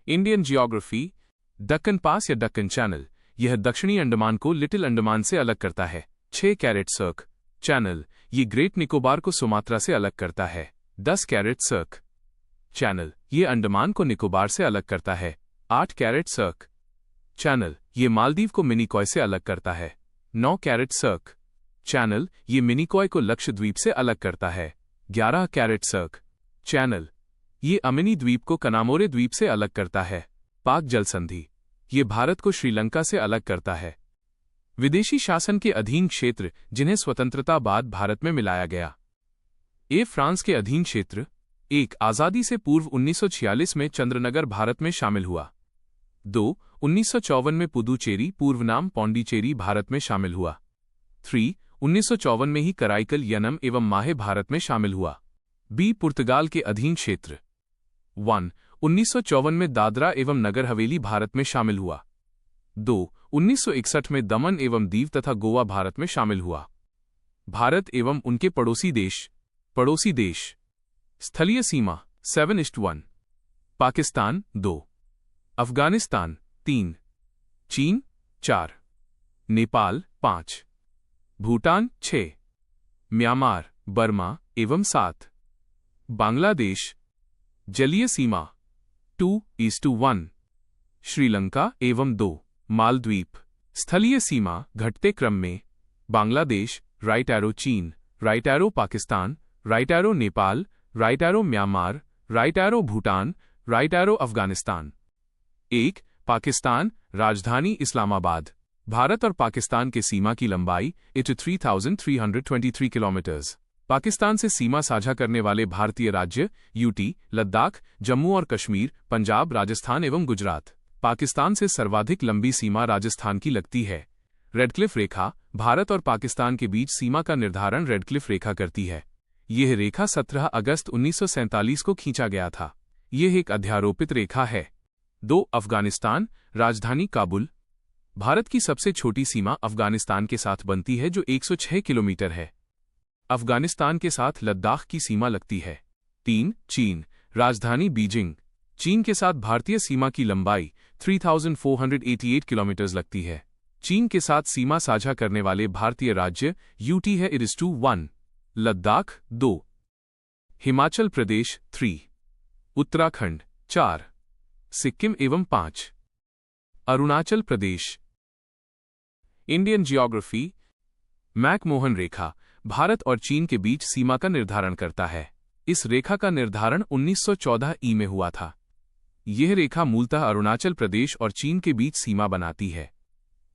Indian geography. Deccan पास या Deccan channel, यह दक्षिणी अंडमान को लिटिल अंडमान से अलग करता है। 6 कैरेट सर्क चैनल, ये ग्रेट निकोबार को सुमात्रा से अलग करता है। 10 कैरेट सर्क चैनल, ये अंडमान को निकोबार से अलग करता है। 8 कैरेट सर्क चैनल, ये मालदीव को मिनिकॉय से अलग करता है। 9 कैरेट सर्क चैनल, ये मिनिकॉय को लक्षद्वीप से अलग करता है। 11 कैरेट सर्क चैनल, ये अमिनी द्वीप को कनामोरे द्वीप से अलग करता है। पाक जल संधि, ये भारत को श्रीलंका से अलग करता है। विदेशी शासन के अधीन क्षेत्र जिन्हें स्वतंत्रता बाद भारत में मिलाया गया। ए फ्रांस के अधीन क्षेत्र। 1 आज़ादी से पूर्व 1946 में चंद्रनगर भारत में शामिल हुआ। 2 1954 में पुदुचेरी पूर्व नाम पौंडीचेरी भारत में शामिल हुआ। 3 1954 में ही कराईकल यनम एवं माहे भारत में शामिल हुआ। बी पुर्तगाल के अधीन क्षेत्र। 1 1954 में दादरा एवं नगर हवेली भारत में शामिल हुआ। 2 1961 में दमन एवं दीव तथा गोवा भारत में शामिल हुआ। भारत एवं उनके पड़ोसी देश। स्थलीय सीमा 7:1। पाकिस्तान 2, अफगानिस्तान 3, चीन 4, नेपाल 5, भूटान 6, म्यांमार, बर्मा एवं 7, बांग्लादेश। जलीय सीमा 2:1, श्रीलंका एवं 2, मालद्वीप। स्थलीय सीमा घटते क्रम में बांग्लादेश, राइट एरो चीन, right arrow Pakistan, right arrow Nepal, right arrow Myanmar, right arrow Bhutan, right arrow Afghanistan. 1 Pakistan, राजधानी इस्लामाबाद। भारत और पाकिस्तान के सीमा की लंबाई 83,323 किलोमीटर्स। पाकिस्तान से सीमा साझा करने वाले भारतीय राज्य यूटी, लद्दाख, जम्मू और कश्मीर, पंजाब, राजस्थान एवं गुजरात। पाकिस्तान से सर्वाधिक लंबी सीमा राजस्थान की लगती है। रेडक्लिफ रेखा, भारत और पाकिस्तान के बीच सीमा का निर्धारण रेडक्लिफ रेखा करती है। यह रेखा 17 अगस्त 1947 को खींचा गया था। यह एक अध्यारोपित रेखा है। 2 अफगानिस्तान, राजधानी काबुल। भारत की सबसे छोटी सीमा अफगानिस्तान के साथ बनती है जो 106 किलोमीटर है। अफगानिस्तान के साथ लद्दाख की सीमा लगती है। 3 चीन, राजधानी बीजिंग। चीन के साथ भारतीय सीमा की लंबाई 3,488 किलोमीटर लगती है। चीन के साथ सीमा साझा करने वाले भारतीय राज्य यूटी है 1, लद्दाख 2, हिमाचल प्रदेश 3, उत्तराखंड 4, सिक्किम एवं 5, Arunachal Pradesh. Indian geography. McMahon रेखा भारत और चीन के बीच सीमा का निर्धारण करता है। इस रेखा का निर्धारण 1914 ई में हुआ था। यह रेखा मूलतः अरुणाचल प्रदेश और चीन के बीच सीमा बनाती है।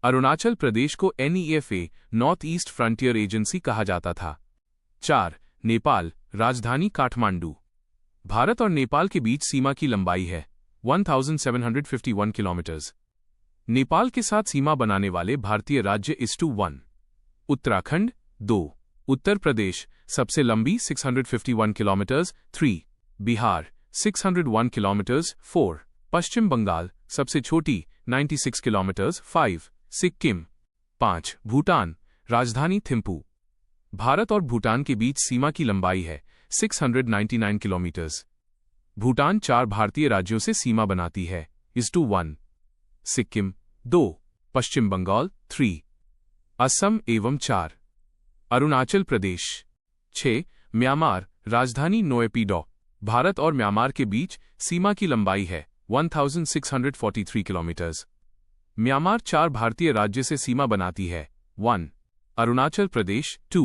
अरुणाचल प्रदेश को NEFA north east frontier agency कहा जाता था। 4 नेपाल, राजधानी काठमांडू। भारत और नेपाल के बीच सीमा की लंबाई है 1751 किलोमीटर्स। नेपाल के साथ सीमा बनाने वाले भारतीय राज्य 1, उत्तराखंड 2, उत्तर प्रदेश सबसे लंबी 651 किलोमीटर्स 3, बिहार 601 किलोमीटर्स 4, पश्चिम बंगाल सबसे छोटी 96 किलोमीटर्स 5, सिक्किम 5, भूटान, राजधानी थिम्पू। भारत और भूटान के बीच सीमा की लंबाई है 699 किलोमीटर्स। भूटान 4 भारतीय राज्यों से सीमा बनाती है 1, सिक्किम 2, पश्चिम बंगाल 3, असम एवं 4, अरुणाचल प्रदेश 6, म्यांमार, राजधानी नोएपिडो। भारत और म्यांमार के बीच सीमा की लंबाई है 1643 किलोमीटर्स। म्यांमार 4 भारतीय राज्य से सीमा बनाती है 1, अरुणाचल प्रदेश 2,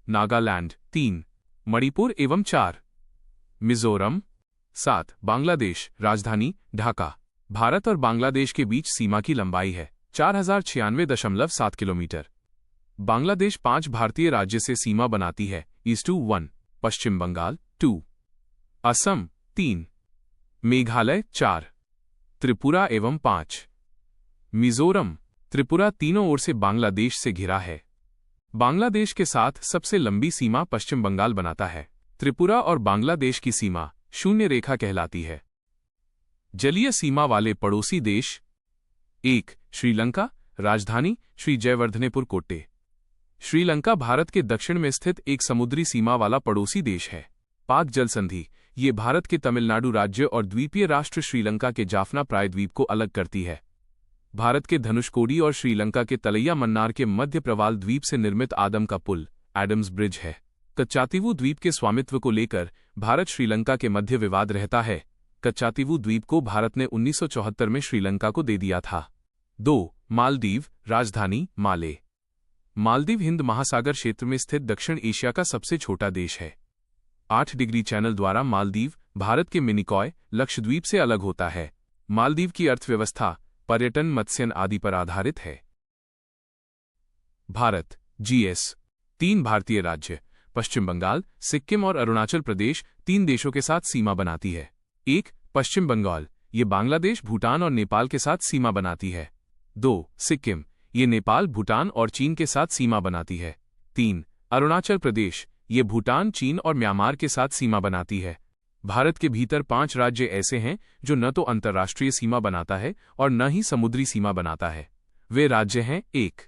नागालैंड 3, मणिपुर एवं 4, मिजोरम 7, बांग्लादेश, राजधानी ढाका। भारत और बांग्लादेश के बीच सीमा की लंबाई है 4096.7 किलोमीटर। बांग्लादेश 5 भारतीय राज्य से सीमा बनाती है 1, पश्चिम बंगाल 2, असम 3, मेघालय 4, त्रिपुरा एवं 5, मिजोरम। त्रिपुरा तीनों ओर से बांग्लादेश से घिरा है। बांग्लादेश के साथ सबसे लंबी सीमा पश्चिम बंगाल बनाता है। त्रिपुरा और बांग्लादेश की सीमा शून्य रेखा कहलाती है। जलीय सीमा वाले पड़ोसी देश। 1 श्रीलंका, राजधानी श्री जयवर्धनेपुर कोट्टे। श्रीलंका भारत के दक्षिण में स्थित एक समुद्री सीमा वाला पड़ोसी देश है। पाक जल संधि, ये भारत के तमिलनाडु राज्य और द्वीपीय राष्ट्र श्रीलंका के जाफना प्रायद्वीप को अलग करती है। भारत के धनुषकोडी और श्रीलंका के तलैया मन्नार के मध्य प्रवाल द्वीप से निर्मित आदम का पुल एडम्स ब्रिज है। कच्चातीवू द्वीप के स्वामित्व को लेकर भारत श्रीलंका के मध्य विवाद रहता है। कच्चातीवू द्वीप को भारत ने 1974 में श्रीलंका को दे दिया था। 2. मालदीव, राजधानी माले। मालदीव हिंद महासागर क्षेत्र में स्थित दक्षिण एशिया का सबसे छोटा देश है। 8 डिग्री चैनल द्वारा मालदीव भारत के मिनिकॉय लक्षद्वीप से अलग होता है। मालदीव की अर्थव्यवस्था पर्यटन, मत्स्यन आदि पर आधारित है। भारत जीएस 3 भारतीय राज्य पश्चिम बंगाल, सिक्किम और अरुणाचल प्रदेश 3 देशों के साथ सीमा बनाती है। 1. पश्चिम बंगाल, ये बांग्लादेश, भूटान और नेपाल के साथ सीमा बनाती है। 2. सिक्किम, ये नेपाल, भूटान और चीन के साथ सीमा बनाती है। 3. अरुणाचल प्रदेश, ये भूटान, चीन और म्यांमार के साथ सीमा बनाती है। भारत के भीतर 5 राज्य ऐसे हैं जो न तो अंतर्राष्ट्रीय सीमा बनाता है और न ही समुद्री सीमा बनाता है। वे राज्य हैं 1.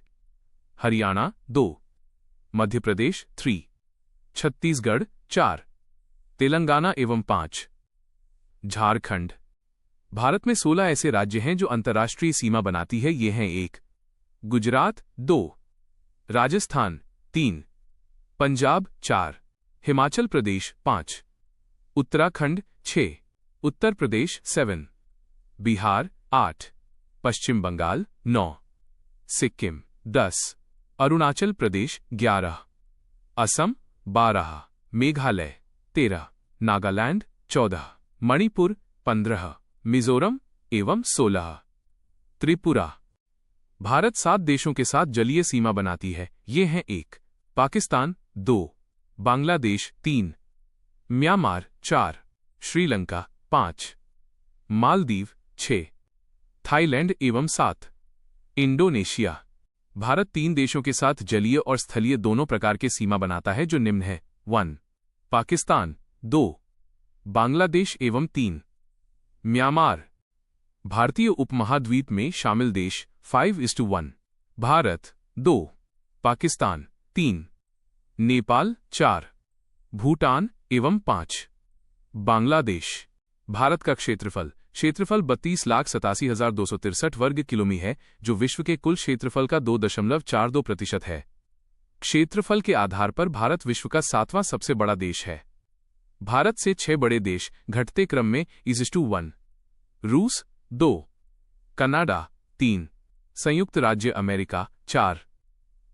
हरियाणा 2. मध्य प्रदेश 3. छत्तीसगढ़ 4. तेलंगाना एवं 5. झारखंड। भारत में 16 ऐसे राज्य हैं जो अंतर्राष्ट्रीय सीमा बनाती है। ये हैं 1. गुजरात 2. राजस्थान 3. पंजाब 4. हिमाचल प्रदेश 5. उत्तराखंड 6. उत्तर प्रदेश 7. बिहार 8. पश्चिम बंगाल 9. सिक्किम 10. अरुणाचल प्रदेश 11. असम 12. मेघालय 13. नागालैंड 14. मणिपुर 15. मिजोरम एवं 16. त्रिपुरा। भारत 7 देशों के साथ जलीय सीमा बनाती है। ये हैं 1. पाकिस्तान 2. बांग्लादेश 3. म्यांमार 4. श्रीलंका 5. मालदीव 6. थाईलैंड एवं 7. इंडोनेशिया। भारत 3 देशों के साथ जलीय और स्थलीय दोनों प्रकार के सीमा बनाता है जो निम्न है। 1. पाकिस्तान 2. बांग्लादेश एवं 3. म्यांमार। भारतीय उपमहाद्वीप में शामिल देश 5:1। भारत 2. पाकिस्तान 3. नेपाल 4. भूटान एवं 5. बांग्लादेश। भारत का क्षेत्रफल 32,87,263 वर्ग किलोमीटर है, जो विश्व के कुल क्षेत्रफल का 2.42% है। क्षेत्रफल के आधार पर भारत विश्व का 7वां सबसे बड़ा देश है। भारत से 6 बड़े देश घटते क्रम में 1:1। रूस 2. कनाडा 3. संयुक्त राज्य अमेरिका 4.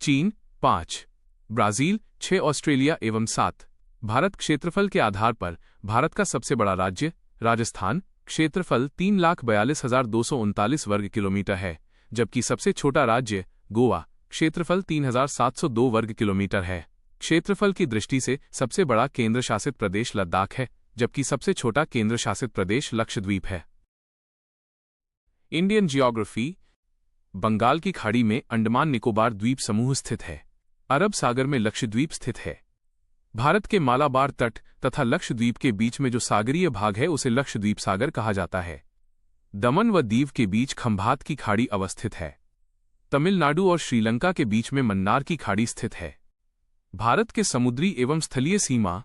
चीन 5. ब्राजील 6. ऑस्ट्रेलिया एवं 7. भारत क्षेत्रफल के आधार पर भारत का सबसे बड़ा राज्य राजस्थान, क्षेत्रफल 3,42,239 वर्ग किलोमीटर है, जबकि सबसे छोटा राज्य गोवा, क्षेत्रफल 3,702 वर्ग किलोमीटर है। क्षेत्रफल की दृष्टि से सबसे बड़ा केंद्र शासित प्रदेश लद्दाख है, जबकि सबसे छोटा केंद्र शासित प्रदेश लक्षद्वीप है। Indian geography. बंगाल की खाड़ी में अंडमान निकोबार द्वीप समूह स्थित है। अरब सागर में लक्षद्वीप स्थित है। भारत के मालाबार तट तथा लक्षद्वीप के बीच में जो सागरीय भाग है उसे लक्षद्वीप सागर कहा जाता है। दमन व दीव के बीच खंभात की खाड़ी अवस्थित है। तमिलनाडु और श्रीलंका के बीच में मन्नार की खाड़ी स्थित है। भारत के समुद्री एवं स्थलीय सीमा।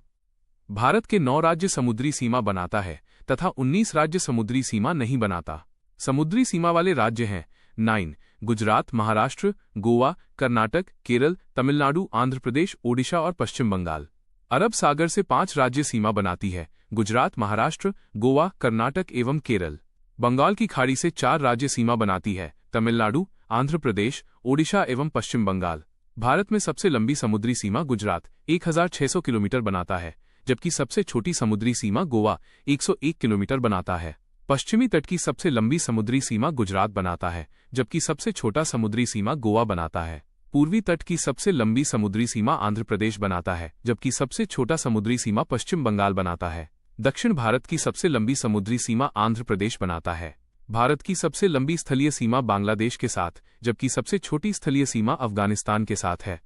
भारत के 9 राज्य समुद्री सीमा बनाता है तथा 19 राज्य समुद्री सीमा नहीं बनाता। समुद्री सीमा वाले राज्य हैं 9 गुजरात, महाराष्ट्र, गोवा, कर्नाटक, केरल, तमिलनाडु, आंध्र प्रदेश, ओडिशा और पश्चिम बंगाल। अरब सागर से 5 राज्य सीमा बनाती है, गुजरात, महाराष्ट्र, गोवा, कर्नाटक एवं केरल। बंगाल की खाड़ी से 4 राज्य सीमा बनाती है, तमिलनाडु, आंध्र प्रदेश, ओडिशा एवं पश्चिम बंगाल। भारत में सबसे लंबी समुद्री सीमा गुजरात 1,600 किलोमीटर बनाता है, जबकि सबसे छोटी समुद्री सीमा गोवा 101 किलोमीटर बनाता है। पश्चिमी तट की सबसे लंबी समुद्री सीमा गुजरात बनाता है, जबकि सबसे छोटा समुद्री सीमा गोवा बनाता है। पूर्वी तट की सबसे लंबी समुद्री सीमा आंध्र प्रदेश बनाता है, जबकि सबसे छोटा समुद्री सीमा पश्चिम बंगाल बनाता है। दक्षिण भारत की सबसे लंबी समुद्री सीमा आंध्र प्रदेश बनाता है। भारत की सबसे लंबी स्थलीय सीमा बांग्लादेश के साथ, जबकि सबसे छोटी स्थलीय सीमा अफगानिस्तान के साथ है।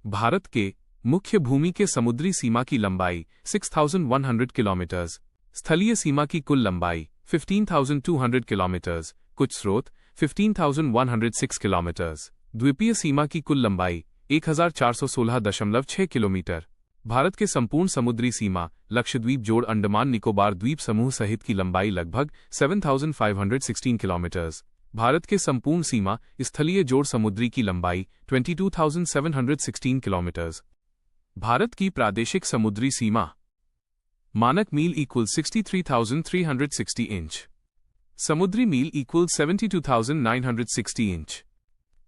भारत के मुख्य भूमि के समुद्री सीमा की लंबाई 6,100 किलोमीटर, स्थलीय सीमा की कुल लंबाई 15,200 किलोमीटर, कुछ स्रोत 15,106 किलोमीटर, द्वीपीय सीमा की कुल लंबाई 1,416.6 किलोमीटर। भारत के संपूर्ण समुद्री सीमा लक्षद्वीप जोड़ अंडमान निकोबार द्वीप समूह सहित की लंबाई लगभग 7,516 किलोमीटर। भारत के संपूर्ण सीमा स्थलीय जोड़ समुद्री की लंबाई 22,716 किलोमीटर। भारत की प्रादेशिक समुद्री सीमा मानक मील इक्वल 63,360 इंच, समुद्री मील इक्वल 72,960 इंच।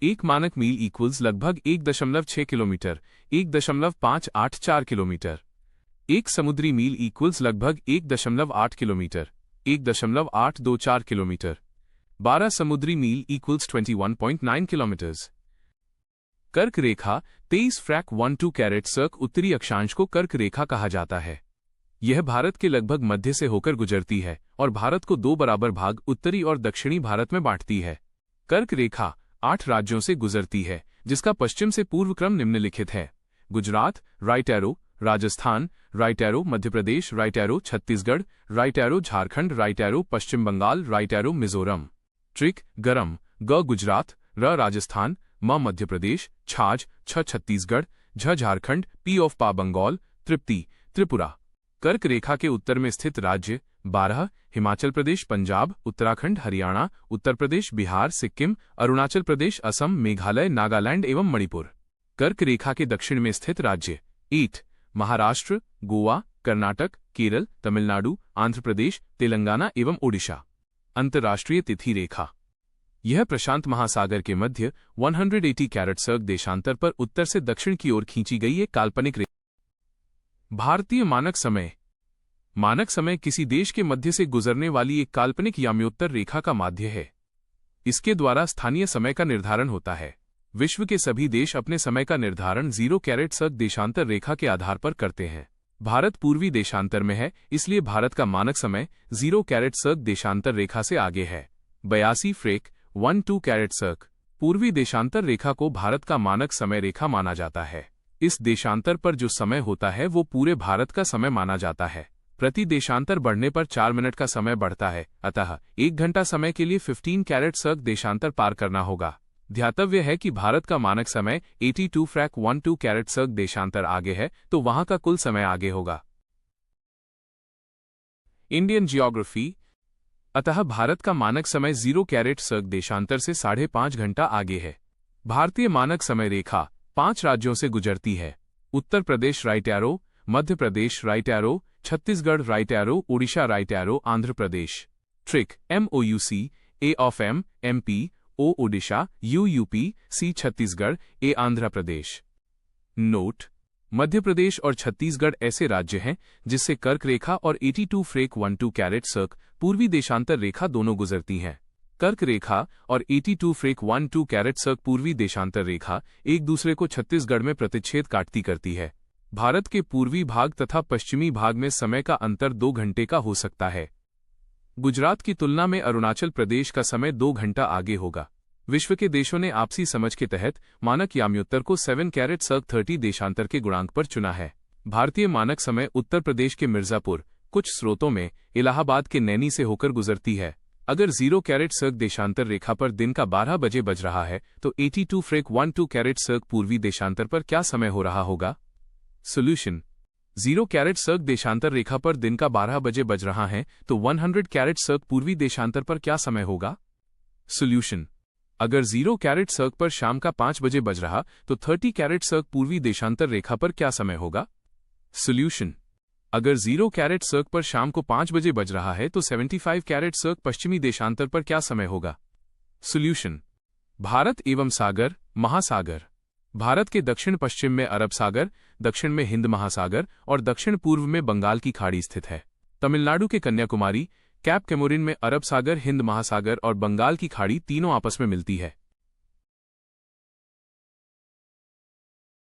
एक मानक मील इक्वल्स लगभग 1.6 किलोमीटर, 1.584 किलोमीटर। एक समुद्री मील इक्वल्स लगभग 1.8 किलोमीटर, 1.824 किलोमीटर। 12 समुद्री मील इक्वल्स 21.9 किलोमीटर्स। कर्क रेखा 23.12 कैरेट सर्क उत्तरी अक्षांश को कर्क रेखा कहा जाता है। यह भारत के लगभग मध्य से होकर गुजरती है और भारत को 2 बराबर भाग उत्तरी और दक्षिणी भारत में बांटती है। कर्क रेखा 8 राज्यों से गुजरती है, जिसका पश्चिम से पूर्व क्रम निम्नलिखित है: Gujarat, right arrow, Rajasthan, right arrow, Madhya Pradesh, right arrow, Chhattisgarh, right arrow, Jharkhand, right arrow, Paschim Bangal, right arrow, Mizoram. Trick: गरम, ग गुजरात, र राजस्थान, म मध्य प्रदेश, छाछ, छ छत्तीसगढ़, झ झारखंड, पी ऑफ पा बंगाल, तृप्ति, त्रिपुरा। कर्क रेखा के उत्तर में स्थित राज्य 12 हिमाचल प्रदेश, पंजाब, उत्तराखंड, हरियाणा, उत्तर प्रदेश, बिहार, सिक्किम, अरुणाचल प्रदेश, असम, मेघालय, नागालैंड एवं मणिपुर। कर्क रेखा के दक्षिण में स्थित राज्य 8 महाराष्ट्र, गोवा, कर्नाटक, केरल, तमिलनाडु, आंध्र प्रदेश, तेलंगाना एवं ओडिशा। अंतर्राष्ट्रीय तिथि रेखा यह प्रशांत महासागर के मध्य 180 कैरेट सर्क देशांतर पर उत्तर से दक्षिण की ओर खींची गई एक काल्पनिक रेखा। भारतीय मानक समय मानक समय किसी देश के मध्य से गुजरने वाली एक काल्पनिक याम्योत्तर रेखा का माध्य है। इसके द्वारा स्थानीय समय का निर्धारण होता है। विश्व के सभी देश अपने समय का निर्धारण 0 कैरेट सर्क देशांतर रेखा के आधार पर करते हैं। भारत पूर्वी देशांतर में है, इसलिए भारत का मानक समय 0 कैरेट सर्क देशांतर रेखा से आगे है। 82.12 कैरेट सर्क पूर्वी देशांतर रेखा को भारत का मानक समय रेखा माना जाता है। इस देशांतर पर जो समय होता है वो पूरे भारत का समय माना जाता है। प्रति देशांतर बढ़ने पर 4 मिनट का समय बढ़ता है, अतः 1 घंटा समय के लिए 15 कैरेट सर्क देशांतर पार करना होगा। ध्यातव्य है कि भारत का मानक समय 82.12 कैरेट सर्क देशांतर आगे है, तो वहां का कुल समय आगे होगा। इंडियन जियोग्राफी अतः भारत का मानक समय 0 कैरेट सर्क देशांतर से 5.5 घंटा आगे है। भारतीय मानक समय रेखा 5 राज्यों से गुजरती है: Uttar Pradesh right arrow, Madhya Pradesh right arrow, Chhattisgarh right arrow, Odisha right arrow, Andhra Pradesh. Trick: MOUC, A of M, MP, O Odisha, UUP, C Chhattisgarh, A Andhra Pradesh. Note: Madhya Pradesh और छत्तीसगढ़ ऐसे राज्य हैं जिससे कर्क रेखा और 82.12 कैरेट सर्क पूर्वी देशांतर रेखा दोनों गुजरती हैं। कर्क रेखा और 82.12 कैरेट सर्क पूर्वी देशांतर रेखा एक दूसरे को छत्तीसगढ़ में प्रतिच्छेद काटती करती है। भारत के पूर्वी भाग तथा पश्चिमी भाग में समय का अंतर 2 घंटे का हो सकता है। गुजरात की तुलना में अरुणाचल प्रदेश का समय 2 घंटा आगे होगा। विश्व के देशों ने आपसी समझ के तहत मानक याम्योत्तर को 7 कैरेट सर्क 30 देशांतर के गुणांक पर चुना है। भारतीय मानक समय उत्तर प्रदेश के मिर्जापुर, कुछ स्रोतों में इलाहाबाद के नैनी से होकर गुजरती है। अगर 0 कैरेट सर्क देशांतर रेखा पर दिन का 12 बजे बज रहा है तो 82.12 कैरेट सर्क पूर्वी देशांतर पर क्या समय हो रहा होगा? सॉल्यूशन: 0 कैरेट सर्क देशांतर रेखा पर दिन का 12 बजे बज रहा है तो 100 कैरेट सर्क पूर्वी देशांतर पर क्या समय होगा? सॉल्यूशन: अगर 0 कैरेट सर्क पर शाम का 5 बजे बज रहा तो 30 कैरेट सर्क पूर्वी देशांतर रेखा पर क्या समय होगा? सॉल्यूशन: अगर 0 कैरेट सर्क पर शाम को 5 बजे बज रहा है तो 75 कैरेट सर्क पश्चिमी देशांतर पर क्या समय होगा? सॉल्यूशन: भारत एवं सागर महासागर। भारत के दक्षिण पश्चिम में अरब सागर, दक्षिण में हिंद महासागर और दक्षिण पूर्व में बंगाल की खाड़ी स्थित है। तमिलनाडु के कन्याकुमारी, कैप केमोरिन में अरब सागर, हिंद महासागर और बंगाल की खाड़ी तीनों आपस में मिलती है।